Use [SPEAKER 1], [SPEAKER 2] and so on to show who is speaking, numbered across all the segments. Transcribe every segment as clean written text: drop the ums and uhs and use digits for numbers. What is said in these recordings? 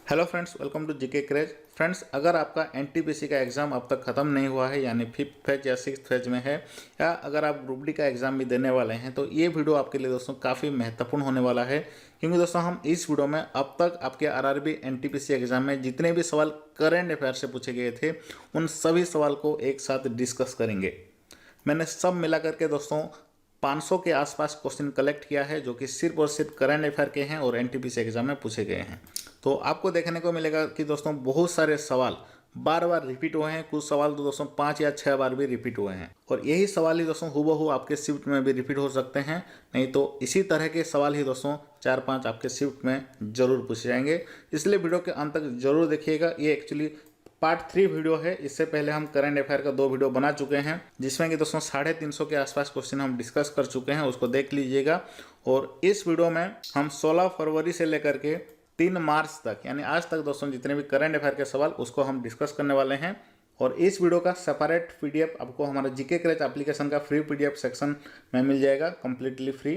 [SPEAKER 1] Hello friends, welcome to GK craze. Friends, अगर आपका NTPC का एग्ज़ाम अब तक ख़त्म नहीं हुआ है, यानी 5th फेज या 6th फेज में है, या अगर आप ग्रुप डी का एग्ज़ाम भी देने वाले हैं, तो ये वीडियो आपके लिए दोस्तों काफ़ी महत्वपूर्ण होने वाला है। क्योंकि दोस्तों हम इस वीडियो में अब तक आपके आरआरबी एनटीपीसी एग्ज़ाम में जितने भी सवाल करेंट अफेयर से पूछे गए थे, उन सभी सवाल को एक साथ डिस्कस करेंगे। मैंने सब मिला करके दोस्तों 500 के आसपास क्वेश्चन कलेक्ट किया है, जो कि सिर्फ और सिर्फ करंट अफेयर के हैं और एनटीपीसी एग्जाम में पूछे गए हैं। तो आपको देखने को मिलेगा कि दोस्तों बहुत सारे सवाल बार बार रिपीट हुए हैं। कुछ सवाल तो दोस्तों 5 या 6 बार भी रिपीट हुए हैं, और यही सवाल ही दोस्तों हूबहू आपके शिफ्ट में भी रिपीट हो सकते हैं। नहीं तो इसी तरह के सवाल ही दोस्तों 4-5 आपके शिफ्ट में जरूर पूछे जाएंगे। इसलिए वीडियो के अंत तक जरूर देखिएगा। ये एक्चुअली पार्ट 3 वीडियो है। इससे पहले हम करंट अफेयर का 2 वीडियो बना चुके हैं, जिसमें कि दोस्तों 350 के आसपास क्वेश्चन हम डिस्कस कर चुके हैं, उसको देख लीजिएगा। और इस वीडियो में हम 16 फरवरी से लेकर के 3 मार्च तक, यानी आज तक दोस्तों जितने भी करंट अफेयर के सवाल उसको हम डिस्कस करने वाले हैं। और इस वीडियो का सेपरेट पीडीएफ आपको हमारा जीके क्रेज एप्लीकेशन का फ्री पीडीएफ सेक्शन में मिल जाएगा, कम्प्लीटली फ्री।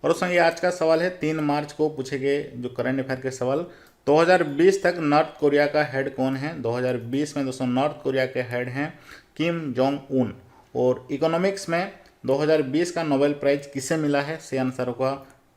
[SPEAKER 1] और दोस्तों ये आज का सवाल है 3 मार्च को पूछे गए जो करंट अफेयर के सवाल। 2020 तक नॉर्थ कोरिया का हेड कौन है? 2020 में दोस्तों नॉर्थ कोरिया के हेड हैं किम जोंग उन। और इकोनॉमिक्स में 2020 का नोबेल प्राइज किसे मिला है? सही आंसर होगा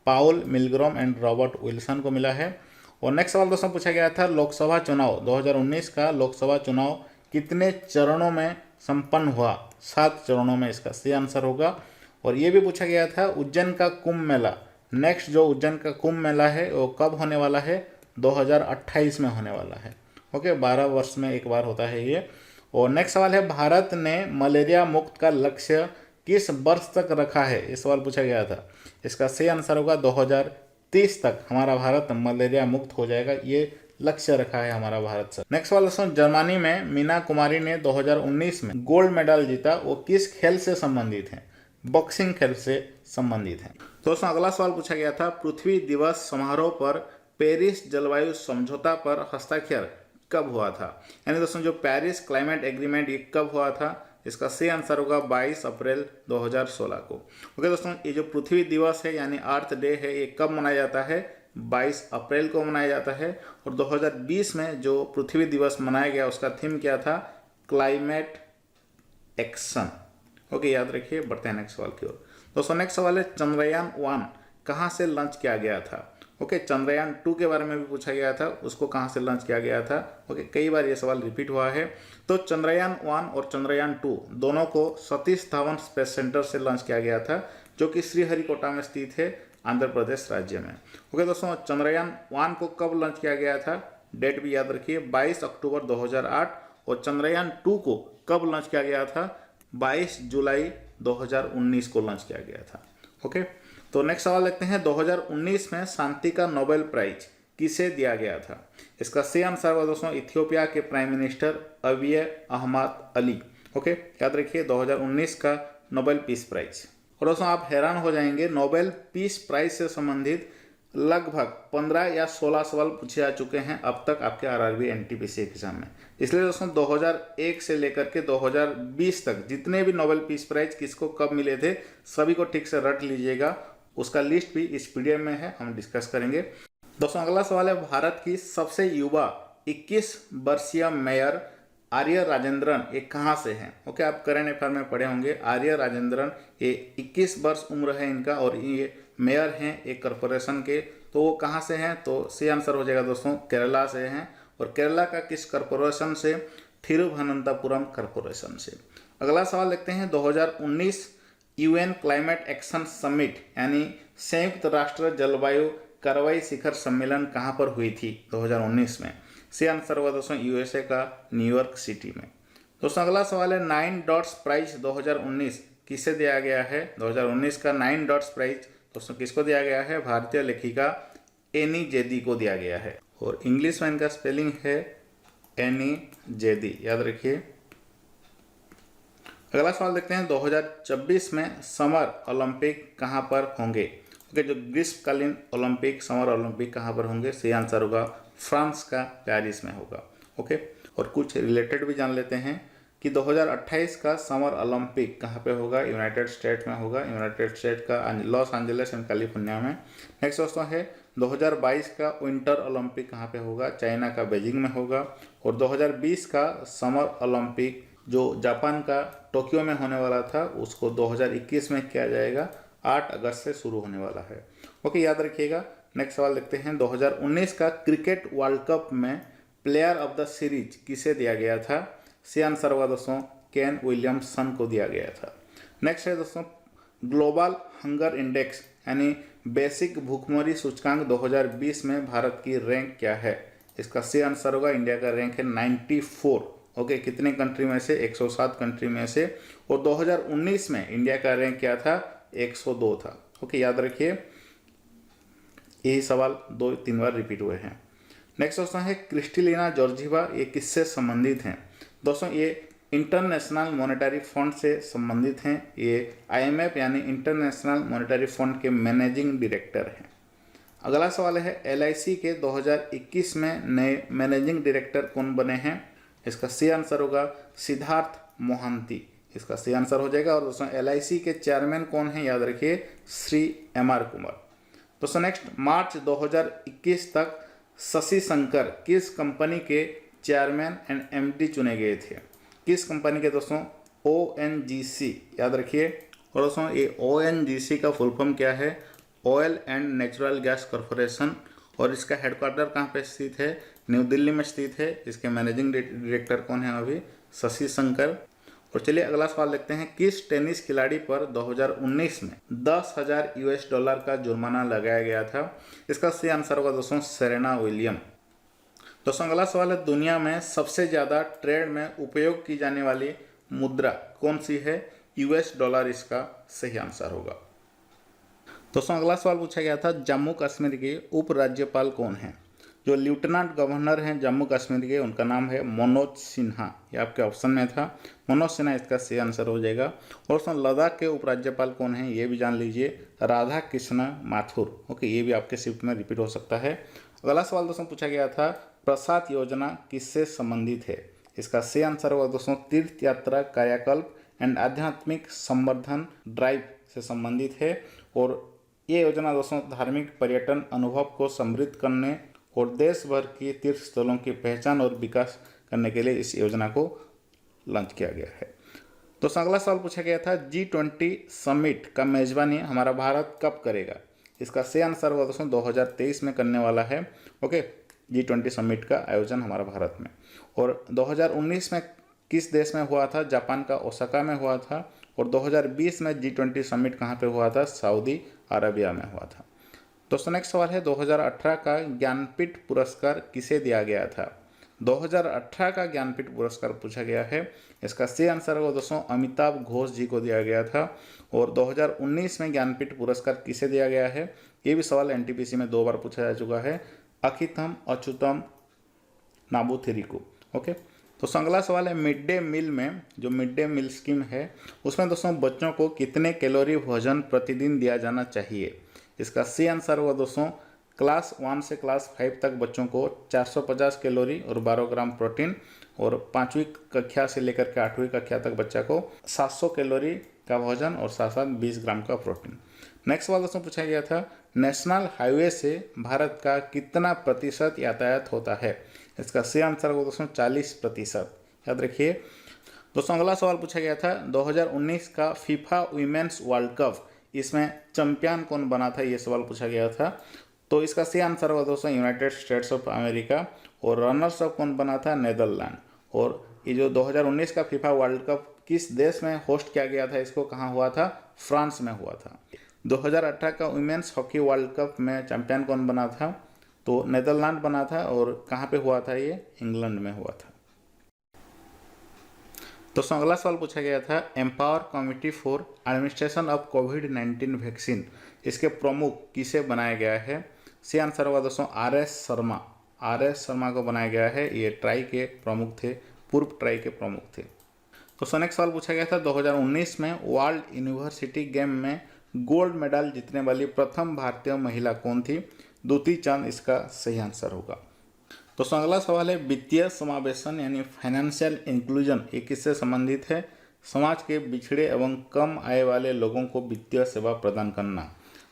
[SPEAKER 1] पाउल मिलग्रॉम एंड रॉबर्ट विल्सन को मिला है। और नेक्स्ट सवाल दोस्तों पूछा गया था लोकसभा चुनाव 2019 का लोकसभा चुनाव कितने चरणों में संपन्न हुआ? 7 चरणों में इसका सही आंसर होगा। और ये भी पूछा गया था उज्जैन का कुंभ मेला, नेक्स्ट जो उज्जैन का कुंभ मेला है वो कब होने वाला है? 2028 में होने वाला है। ओके, 12 वर्ष में एक बार होता है ये। और नेक्स्ट सवाल है भारत ने मलेरिया मुक्त का लक्ष्य किस वर्ष तक रखा है? ये सवाल पूछा गया था। इसका सही आंसर होगा 2030 तक हमारा भारत मलेरिया मुक्त हो जाएगा, ये लक्ष्य रखा है हमारा भारत से। नेक्स्ट सवाल दोस्तों, जर्मनी में मीना कुमारी ने 2019 में गोल्ड मेडल जीता, वो किस खेल से संबंधित है? बॉक्सिंग खेल से संबंधित है। दोस्तों अगला सवाल पूछा गया था पृथ्वी दिवस समारोह पर पेरिस जलवायु समझौता पर हस्ताक्षर कब हुआ था? यानी दोस्तों जो पेरिस क्लाइमेट एग्रीमेंट ये कब हुआ था? इसका सही आंसर होगा 22 अप्रैल 2016 को। ओके दोस्तों, ये जो पृथ्वी दिवस है यानी अर्थ डे है, ये कब मनाया जाता है? 22 अप्रैल को मनाया जाता है। और 2020 में जो पृथ्वी दिवस मनाया गया उसका थीम क्या था? Climate action. ओके, याद रखिए। बढ़ते हैं नेक्स्ट सवाल की ओर। दोस्तों नेक्स्ट सवाल है चंद्रयान 1 कहाँ से लॉन्च किया गया था? ओके, चंद्रयान 2 के बारे में भी पूछा गया था, उसको कहाँ से लॉन्च किया गया था? ओके, कई बार ये सवाल रिपीट हुआ है। तो चंद्रयान 1 और चंद्रयान 2 दोनों को सतीश धवन स्पेस सेंटर से लॉन्च किया गया था, जो कि श्रीहरिकोटा में स्थित है, आंध्र प्रदेश राज्य में। ओके दोस्तों, चंद्रयान 1 को कब लॉन्च किया गया था? डेट भी याद रखिए, 22 अक्टूबर 2008। और चंद्रयान 2 को कब लॉन्च किया गया था? 22 जुलाई 2019 को लॉन्च किया गया था। ओके, तो नेक्स्ट सवाल देखते हैं 2019 में शांति का नोबेल प्राइज किसे दिया गया था? इसका सही आंसर होगा दोस्तों इथियोपिया के prime minister Abiy Ahmed Ali. Okay, याद रखिए 2019 का नोबेल पीस प्राइज। और दोस्तों आप हैरान हो जाएंगे, नोबेल पीस प्राइज से संबंधित लगभग 15 या 16 सवाल पूछे जा चुके हैं अब तक आपके आरआरबी एनटीपीसी एग्जाम में। इसलिए दोस्तों 2001 से लेकर के 2020 तक जितने भी नोबेल पीस प्राइज किसको कब मिले थे, सभी को ठीक से रट लीजिएगा। उसका लिस्ट भी इस पीडीएफ में है, हम डिस्कस करेंगे। दोस्तों अगला सवाल है भारत की सबसे युवा 21 वर्षीय मेयर आर्य राजेंद्रन ये कहाँ से हैं? ओके, आप करंट अफेयर में पढ़े होंगे। आर्य राजेंद्रन ये 21 वर्ष उम्र है इनका, और ये मेयर हैं एक कॉरपोरेशन के। तो वो कहाँ से हैं? तो सही आंसर हो जाएगा दोस्तों केरला से हैं। और केरला का किस कॉरपोरेशन से? थिरुवनंतपुरम कॉरपोरेशन से। अगला सवाल देखते हैं 2019 यूएन क्लाइमेट एक्शन समिट यानी संयुक्त राष्ट्र जलवायु कार्रवाई शिखर सम्मेलन कहाँ पर हुई थी 2019 में? सही आंसर हुआ दोस्तों यूएसए का न्यूयॉर्क सिटी में। दोस्तों अगला सवाल है 9 डॉट्स प्राइज 2019 किसे दिया गया है? 2019 का 9 डॉट्स प्राइज दोस्तों किसको दिया गया है? भारतीय लेखिका एनी जेदी को दिया गया है। और इंग्लिश में इनका स्पेलिंग है एनी जेदी, याद रखिए। अगला सवाल देखते हैं 2026 में समर ओलंपिक कहाँ पर होंगे? ओके, जो ग्रीष्मकालीन ओलंपिक समर ओलंपिक कहाँ पर होंगे? सही आंसर होगा फ्रांस का पेरिस में होगा। ओके, और कुछ रिलेटेड भी जान लेते हैं। कि 2028 का समर ओलंपिक कहाँ पे होगा, यूनाइटेड स्टेट में होगा, यूनाइटेड स्टेट का लॉस एंजलिस एंड कैलिफोर्निया में। नेक्स्ट दोस्तों है 2022 का विंटर ओलंपिक कहाँ पे होगा, चाइना का बीजिंग में होगा। और 2020 का समर ओलंपिक जो जापान का टोक्यो में होने वाला था उसको 2021 में किया जाएगा, 8 अगस्त से शुरू होने वाला है। ओके, याद रखिएगा। नेक्स्ट सवाल देखते हैं, 2019 का क्रिकेट वर्ल्ड कप में प्लेयर ऑफ द सीरीज किसे दिया गया था? सी आंसर होगा दोस्तों केन विलियमसन को दिया गया था। नेक्स्ट है दोस्तों ग्लोबल हंगर इंडेक्स यानी बेसिक भूखमरी सूचकांक 2020 में भारत की रैंक क्या है? इसका सी आंसर होगा इंडिया का रैंक है 94। ओके, कितने कंट्री में से? 107 कंट्री में से। और 2019 में इंडिया का रैंक क्या था? 102 था। ओके, याद रखिए, यही सवाल 2-3 बार रिपीट हुए हैं। नेक्स्ट दोस्तों है क्रिस्टलिना जॉर्जिवा, ये किससे संबंधित हैं? दोस्तों ये इंटरनेशनल मॉनेटरी फंड से संबंधित हैं। ये IMF यानी इंटरनेशनल मॉनेटरी फंड के मैनेजिंग डायरेक्टर हैं। अगला सवाल है LIC के 2021 में नए मैनेजिंग डायरेक्टर कौन बने हैं? इसका सी आंसर होगा सिद्धार्थ मोहंती, इसका सी आंसर हो जाएगा। और दोस्तों LIC के चेयरमैन कौन हैं? याद रखिए श्री MR कुमार। दोस्तों नेक्स्ट, मार्च 2021 तक शशि शंकर किस कंपनी के चेयरमैन एंड MD चुने गए थे? किस कंपनी के दोस्तों? ONGC, याद रखिए। और दोस्तों ये ONGC का फुल फॉर्म क्या है? Oil and natural gas corporation. और इसका हेडक्वार्टर कहाँ पे स्थित है? न्यू दिल्ली में स्थित है। इसके मैनेजिंग डायरेक्टर कौन है? अभी शशि शंकर। और चलिए अगला सवाल देखते हैं, किस टेनिस खिलाड़ी पर 2019 में $10,000 का जुर्माना लगाया गया था? इसका सही आंसर होगा दोस्तों सेरेना विलियम। दोस्तों अगला सवाल है, दुनिया में सबसे ज़्यादा ट्रेड में उपयोग की जाने वाली मुद्रा कौन सी है? $, इसका सही आंसर होगा। दोस्तों अगला सवाल पूछा गया था, जम्मू कश्मीर के उपराज्यपाल कौन हैं? जो लेफ्टिनेंट गवर्नर हैं जम्मू कश्मीर के, उनका नाम है मनोज सिन्हा। ये आपके ऑप्शन में था, मनोज सिन्हा इसका सही आंसर हो जाएगा। और दोस्तों लद्दाख के उपराज्यपाल कौन हैं? ये भी जान लीजिए, राधा कृष्ण माथुर। ओके, ये भी आपके शिफ्ट में रिपीट हो सकता है। अगला सवाल दोस्तों पूछा गया था, प्रसाद योजना किससे संबंधित है? इसका सही आंसर होगा दोस्तों तीर्थ यात्रा कायाकल्प एंड आध्यात्मिक संवर्धन ड्राइव से संबंधित है। और ये योजना दोस्तों धार्मिक पर्यटन अनुभव को समृद्ध करने और देश भर के तीर्थ स्थलों की पहचान और विकास करने के लिए इस योजना को लॉन्च किया गया है। दोस्तों अगला सवाल पूछा गया था, G20 समिट का मेजबानी हमारा भारत कब करेगा? इसका सही आंसर होगा दोस्तों 2023 में करने वाला है। ओके, G20 समिट का आयोजन हमारा भारत में। और 2019 में किस देश में हुआ था? जापान का ओसाका में हुआ था। और 2020 में G20 समिट कहाँ पे हुआ था? सऊदी अरबिया में हुआ था। दोस्तों नेक्स्ट सवाल है, 2018 का ज्ञानपीठ पुरस्कार किसे दिया गया था? 2018 का ज्ञानपीठ पुरस्कार पूछा गया है। इसका सही आंसर होगा दोस्तों अमिताभ घोष जी को दिया गया था। और 2019 में ज्ञानपीठ पुरस्कार किसे दिया गया है? ये भी सवाल NTPC में 2 बार पूछा जा चुका है, अखिथम अच्युतम नाबूथिरी को। ओके, तो अगला सवाल है, मिड डे मील में जो मिड डे मील स्कीम है उसमें दोस्तों बच्चों को कितने कैलोरी भोजन प्रतिदिन दिया जाना चाहिए? इसका सही आंसर हुआ दोस्तों क्लास 1 से क्लास 5 तक बच्चों को 450 कैलोरी और 12 ग्राम प्रोटीन। और 5वीं कक्षा से लेकर के 8वीं कक्षा तक बच्चा को 700 कैलोरी का भोजन और साथ साथ 20 ग्राम का प्रोटीन। नेक्स्ट सवाल दोस्तों पूछा गया था, नेशनल हाईवे से भारत का कितना प्रतिशत यातायात होता है? इसका सही आंसर होगा दोस्तों 40%। याद रखिए। दोस्तों अगला सवाल पूछा गया था, 2019 का फीफा वीमेंस वर्ल्ड कप, इसमें चैंपियन कौन बना था? ये सवाल पूछा गया था। तो इसका सही आंसर होगा दोस्तों यूनाइटेड स्टेट्स ऑफ अमेरिका। और रनर्स अप कौन बना था? नेदरलैंड। और ये जो 2019 का फीफा वर्ल्ड कप किस देश में होस्ट किया गया था? इसको कहाँ हुआ था? फ्रांस में हुआ था। 2018 का वुमेन्स हॉकी वर्ल्ड कप में चैंपियन कौन बना था? तो नेदरलैंड बना था। और कहाँ पे हुआ था? ये इंग्लैंड में हुआ था। दोस्तों अगला सवाल पूछा गया था, empower committee for administration of covid vaccine, इसके प्रमुख किसे बनाया गया है? सही आंसर होगा दोस्तों RS शर्मा। RS शर्मा को बनाया गया है। ये ट्राई के प्रमुख थे, पूर्व ट्राई के प्रमुख थे। तो नेक्स्ट सवाल पूछा गया था, 2019 में वर्ल्ड यूनिवर्सिटी गेम में गोल्ड मेडल जीतने वाली प्रथम भारतीय महिला कौन थी? द्युति चंद इसका सही आंसर होगा। दोस्तों अगला सवाल है वित्तीय समावेशन यानी फाइनेंशियल इंक्लूजन, ये किससे संबंधित है? समाज के बिछड़े एवं कम आय वाले लोगों को वित्तीय सेवा प्रदान करना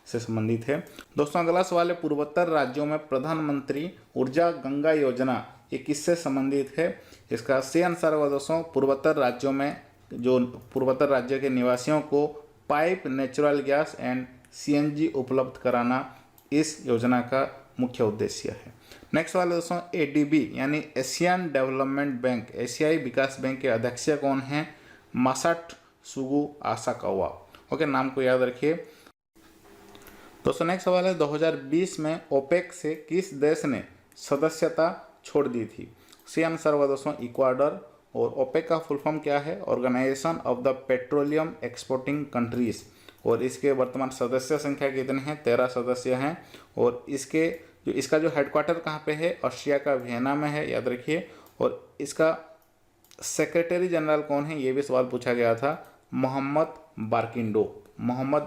[SPEAKER 1] से संबंधित है। दोस्तों अगला सवाल है पूर्वोत्तर राज्यों में प्रधानमंत्री ऊर्जा गंगा योजना, ये किससे संबंधित है? इसका सही आंसर होगा दोस्तों पूर्वोत्तर राज्यों में जो पूर्वोत्तर राज्य के निवासियों को pipe natural gas and CNG उपलब्ध कराना इस योजना का मुख्य उद्देश्य है। नेक्स्ट वाला दोस्तों एडीबी यानी एशियन डेवलपमेंट बैंक, एशियाई विकास बैंक के अध्यक्ष कौन हैं? मासाट सुगु आसाकावा। ओके, नाम को याद रखिए। दोस्तों नेक्स्ट सवाल है 2020 में ओपेक से किस देश ने सदस्यता छोड़ दी थी? सही आंसर होगा दोस्तों इक्वाडोर। और ओपेक का फुल फॉर्म क्या है? Organisation of the petroleum exporting countries. और इसके वर्तमान सदस्य संख्या कितने हैं? 13 सदस्य हैं। और इसका जो हेडक्वार्टर कहाँ पे है? ऑस्ट्रिया का वियना में है, याद रखिए। और इसका सेक्रेटरी जनरल कौन है? ये भी सवाल पूछा गया था, मोहम्मद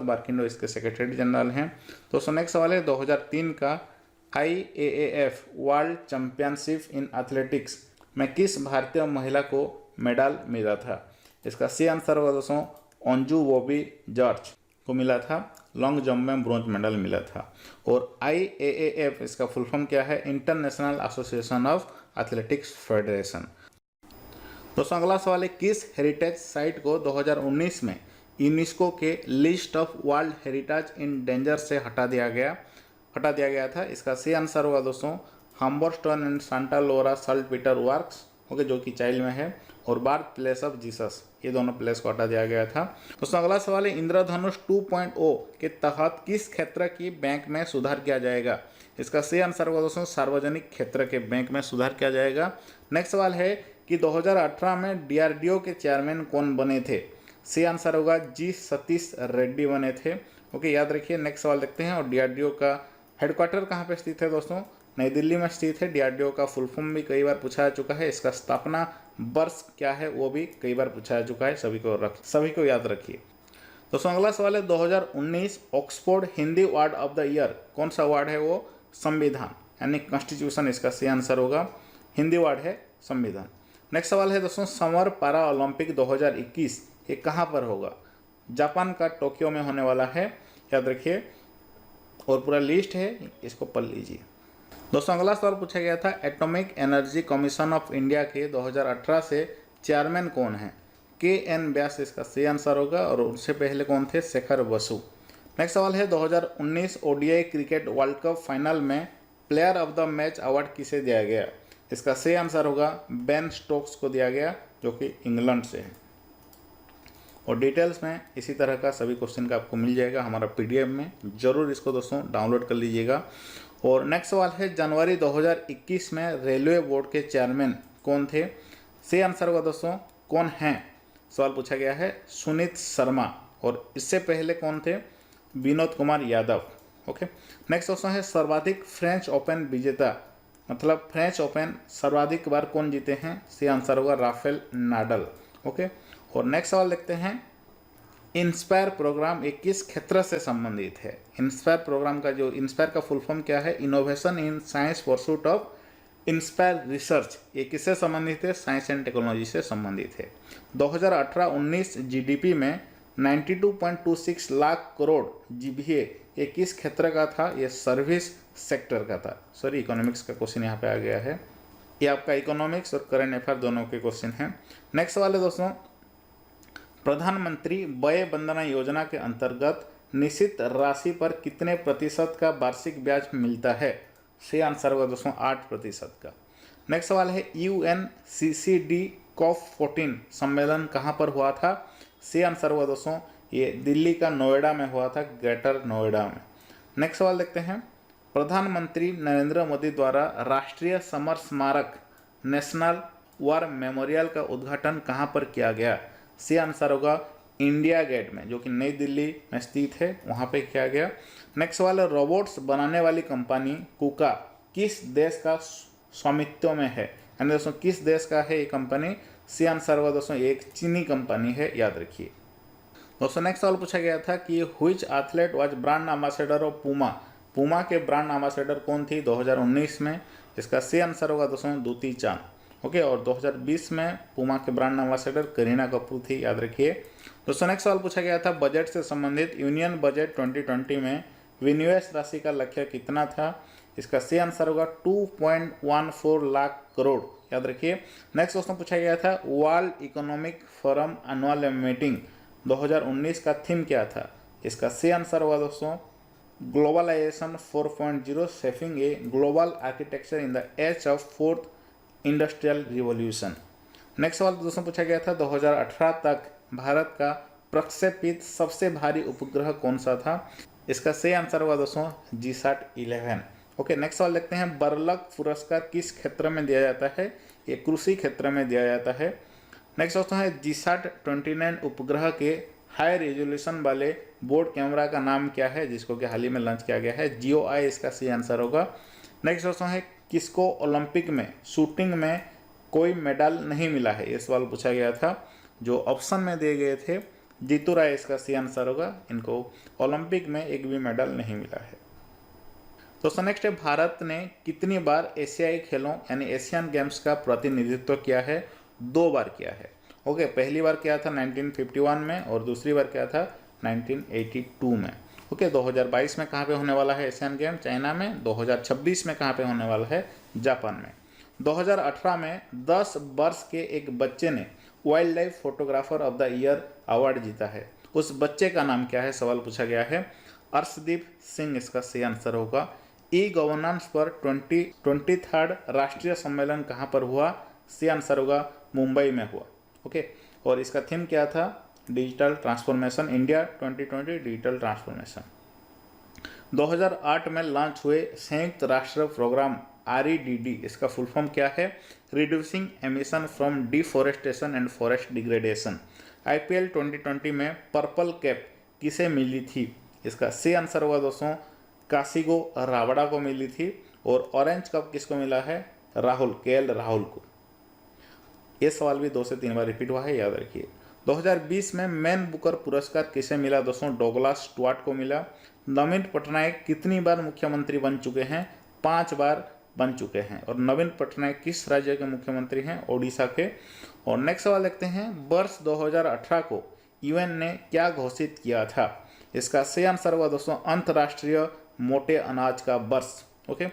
[SPEAKER 1] बार्किंडो इसके सेक्रेटरी जनरल हैं। दोस्तों नेक्स्ट सवाल है 2003 का IAAF world championship in athletics में किस भारतीय महिला को मेडल मिला था? इसका सही आंसर होगा दोस्तों अंजू बॉबी जॉर्ज को मिला था, लॉन्ग जंप में ब्रॉन्ज मेडल मिला था। और IAAF इसका फुल फॉर्म क्या है? International association of athletics federation. दोस्तों अगला सवाल है किस हेरिटेज साइट को 2019 में यूनेस्को के list of world heritage in danger से हटा दिया गया था? इसका सही आंसर होगा दोस्तों Humberstone and Santa Laura saltpeter works, okay, जो कि चाइल्ड में है। और बर्थ प्लेस ऑफ जीसस, ये दोनों प्लेस को हटा दिया गया था। दोस्तों अगला सवाल है इंद्रधनुष 2.0 के तहत किस क्षेत्र की बैंक में सुधार किया जाएगा? इसका सही आंसर होगा दोस्तों सार्वजनिक क्षेत्र के बैंक में सुधार किया जाएगा। नेक्स्ट सवाल है कि 2018 में DRDO के चेयरमैन कौन बने थे? सही आंसर होगा जी सतीश रेड्डी बने थे, ओके, याद रखिए। नेक्स्ट सवाल देखते हैं। और DRDO का हेडक्वार्टर कहाँ पे स्थित है दोस्तों? नई दिल्ली में स्थित है। DRDO का फुल फॉर्म भी कई बार पूछा जा चुका है। इसका स्थापना वर्ष क्या है वो भी कई बार पूछा जा चुका है, सभी को याद रखिए। दोस्तों अगला सवाल है 2019 Oxford Hindi word of the year, कौन सा वर्ड है वो? संविधान यानी कॉन्स्टिट्यूशन, इसका सही आंसर होगा। हिंदी वर्ड है संविधान। नेक्स्ट सवाल है दोस्तों समर पैरा ओलंपिक 2021 ये कहाँ पर होगा? जापान का टोक्यो में होने वाला है, याद रखिए। और पूरा लिस्ट है, इसको पढ़ लीजिए। दोस्तों अगला सवाल पूछा गया था atomic energy commission of India के 2018 से चेयरमैन कौन है? KN व्यास इसका सही आंसर होगा। और उससे पहले कौन थे? शेखर बसु। नेक्स्ट सवाल है 2019 ODI cricket world cup final में player of the match award किसे दिया गया? इसका सही आंसर होगा बेन स्टोक्स को दिया गया, जो कि इंग्लैंड से है। और डिटेल्स में इसी तरह का सभी क्वेश्चन का आपको मिल जाएगा हमारा PDF में, जरूर इसको दोस्तों डाउनलोड कर लीजिएगा। और नेक्स्ट सवाल है जनवरी 2021 में रेलवे बोर्ड के चेयरमैन कौन थे? सही आंसर होगा दोस्तों कौन हैं? सवाल पूछा गया है सुनीत शर्मा। और इससे पहले कौन थे? Vinod Kumar Yadav, okay. Next question है सर्वाधिक फ्रेंच ओपन विजेता, मतलब फ्रेंच ओपन सर्वाधिक बार कौन जीते हैं? सही आंसर होगा राफेल नाडल, ओके। और नेक्स्ट सवाल देखते हैं इंस्पायर प्रोग्राम ये किस क्षेत्र से संबंधित है? इंस्पायर प्रोग्राम का जो इंस्पायर का फुल फॉर्म क्या है? Innovation in science pursuit of inspire research, ये किससे संबंधित है? साइंस एंड टेक्नोलॉजी से संबंधित है। 2018-19 GDP में 92.26 लाख करोड़ GVA ये किस क्षेत्र का था? ये सर्विस सेक्टर का था। सॉरी, इकोनॉमिक्स का क्वेश्चन यहाँ पे आ गया है। ये आपका इकोनॉमिक्स और करंट अफेयर दोनों के क्वेश्चन हैं। नेक्स्ट सवाल है दोस्तों प्रधानमंत्री वय वंदना योजना के अंतर्गत निश्चित राशि पर कितने प्रतिशत का वार्षिक ब्याज मिलता है? सही आंसर होगा दोस्तों 8% का। नेक्स्ट सवाल है UNCCD COP14 सम्मेलन कहाँ पर हुआ था? सही आंसर होगा दोस्तों ये दिल्ली का नोएडा में हुआ था, ग्रेटर नोएडा में। नेक्स्ट सवाल देखते हैं प्रधानमंत्री नरेंद्र मोदी द्वारा राष्ट्रीय समर स्मारक नेशनल वॉर मेमोरियल का उद्घाटन कहाँ पर किया गया? सही आंसर होगा इंडिया गेट में, जो कि नई दिल्ली में स्थित है, वहाँ पे किया गया। नेक्स्ट सवाल है रोबोट्स बनाने वाली कंपनी कुका किस देश का स्वामित्व में है? यानी दोस्तों किस देश का है ये कंपनी? सही आंसर होगा दोस्तों एक चीनी कंपनी है, याद रखिए। दोस्तों नेक्स्ट सवाल पूछा गया था कि which athlete was brand ambassador of Puma, Puma के ब्रांड एम्बेसडर कौन थी 2019 में? इसका सी आंसर होगा दोस्तों दूती चांद। ओके, और 2020 में पूमा के ब्रांड एम्बेसडर करीना कपूर थी, याद रखिए। दोस्तों नेक्स्ट सवाल पूछा गया था बजट से संबंधित, यूनियन बजट 2020 में विनिवेश राशि का लक्ष्य कितना था? इसका सी आंसर होगा 2.14 लाख करोड़, याद रखिए। नेक्स्ट दोस्तों पूछा गया था world economic forum annual meeting 2019 का थीम क्या था? इसका सी आंसर होगा दोस्तों globalisation 4.0 shaping a global architecture in the age of fourth industrial revolution. Next सवाल दोस्तों पूछा गया था 2018 तक भारत का प्रक्षेपित सबसे भारी उपग्रह कौन सा था? इसका सही आंसर होगा दोस्तों GSAT-11। ओके, नेक्स्ट सवाल देखते हैं बर्लक पुरस्कार किस क्षेत्र में दिया जाता है? ये कृषि क्षेत्र में दिया जाता है। नेक्स्ट दोस्तों है GSAT-29 उपग्रह के हाई रेजोल्यूशन वाले बोर्ड कैमरा का नाम क्या है, जिसको कि हाल ही में लॉन्च किया गया है? GOI इसका सही आंसर होगा। नेक्स्ट दोस्तों है किसको ओलंपिक में शूटिंग में कोई मेडल नहीं मिला है? ये सवाल पूछा गया था, जो ऑप्शन में दिए गए थे। जीतू राय इसका सही आंसर होगा, इनको ओलंपिक में एक भी मेडल नहीं मिला है। दोस्तों नेक्स्ट है भारत ने कितनी बार एशियाई खेलों यानी एशियन गेम्स का प्रतिनिधित्व किया है? 2 बार किया है। ओके, पहली बार किया था 1951 में और दूसरी बार किया था 1982 में। ओके, 2022 में कहाँ पे होने वाला है एशियन गेम? चाइना में। 2026 में कहाँ पे होने वाला है? जापान में। 2018 में 10 वर्ष के एक बच्चे ने wild life photographer of the year award जीता है। उस बच्चे का नाम क्या है? सवाल पूछा गया है। अर्शदीप सिंह इसका सही आंसर होगा। ई गवर्नेंस पर 23rd राष्ट्रीय सम्मेलन कहाँ पर हुआ? सही आंसर होगा मुंबई में हुआ। ओके, और इसका थीम क्या था? Digital transformation, India 2020 digital transformation. 2008 में लॉन्च हुए संयुक्त राष्ट्र प्रोग्राम REDD इसका फुल फॉर्म क्या है? Reducing emission from deforestation and forest degradation. IPL 2020 में पर्पल कैप किसे मिली थी? इसका सही आंसर होगा दोस्तों काशिगो रावड़ा को मिली थी। और ऑरेंज कप किसको मिला है? KL राहुल को। ये सवाल भी 2 से 3 बार रिपीट हुआ है, याद रखिए। 2020 में मैन बुकर पुरस्कार किसे मिला दोस्तों? डोगलास स्टुअर्ट को मिला। नवीन पटनायक कितनी बार मुख्यमंत्री बन चुके हैं? 5 बार बन चुके हैं। और नवीन पटनायक किस राज्य के मुख्यमंत्री हैं? ओडिशा के। और नेक्स्ट सवाल देखते हैं वर्ष 2018 को UN ने क्या घोषित किया था? इसका सही आंसर होगा दोस्तों अंतर्राष्ट्रीय मोटे अनाज का वर्ष। ओके,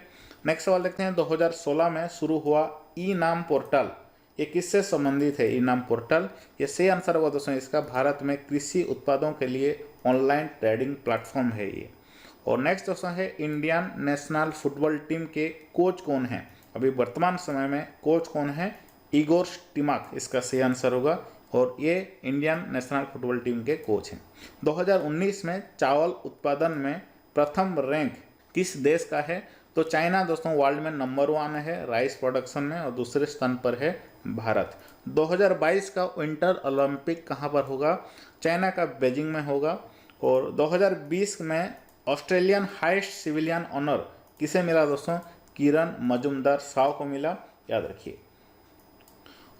[SPEAKER 1] नेक्स्ट सवाल देखते हैं 2016 में शुरू हुआ ई-नाम पोर्टल, ये किससे संबंधित है? ई-नाम पोर्टल, ये सही आंसर होगा दोस्तों इसका भारत में कृषि उत्पादों के लिए ऑनलाइन ट्रेडिंग प्लेटफॉर्म है ये। और नेक्स्ट दोस्तों है इंडियन नेशनल फुटबॉल टीम के कोच कौन है? अभी वर्तमान समय में कोच कौन है? इगोर स्टिमाक इसका सही आंसर होगा। और ये इंडियन नेशनल फुटबॉल टीम के कोच हैं। 2019 में चावल उत्पादन में प्रथम रैंक किस देश का है? तो चाइना दोस्तों वर्ल्ड में नंबर 1 है राइस प्रोडक्शन में, और दूसरे स्थान पर है भारत। 2022 का विंटर ओलंपिक कहाँ पर होगा? चाइना का बीजिंग में होगा। और 2020 में ऑस्ट्रेलियन हाईएस्ट सिविलियन ऑनर किसे मिला दोस्तों? किरण मजुमदार साव को मिला, याद रखिए।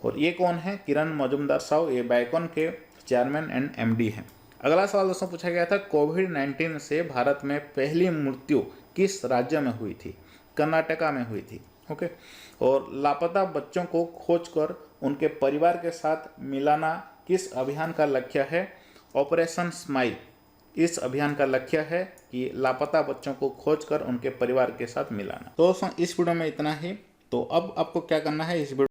[SPEAKER 1] और ये कौन है? किरण मजुमदार साव, ये बाइकॉन के चेयरमैन एंड MD हैं। अगला सवाल दोस्तों पूछा गया था कोविड-19 से भारत में पहली मृत्यु किस राज्य में हुई थी? कर्नाटका में हुई थी। ओके, और लापता बच्चों को खोजकर उनके परिवार के साथ मिलाना किस अभियान का लक्ष्य है? ऑपरेशन स्माइल इस अभियान का लक्ष्य है कि लापता बच्चों को खोजकर उनके परिवार के साथ मिलाना। तो दोस्तों इस वीडियो में इतना ही। तो अब आपको क्या करना है, इस वीडियो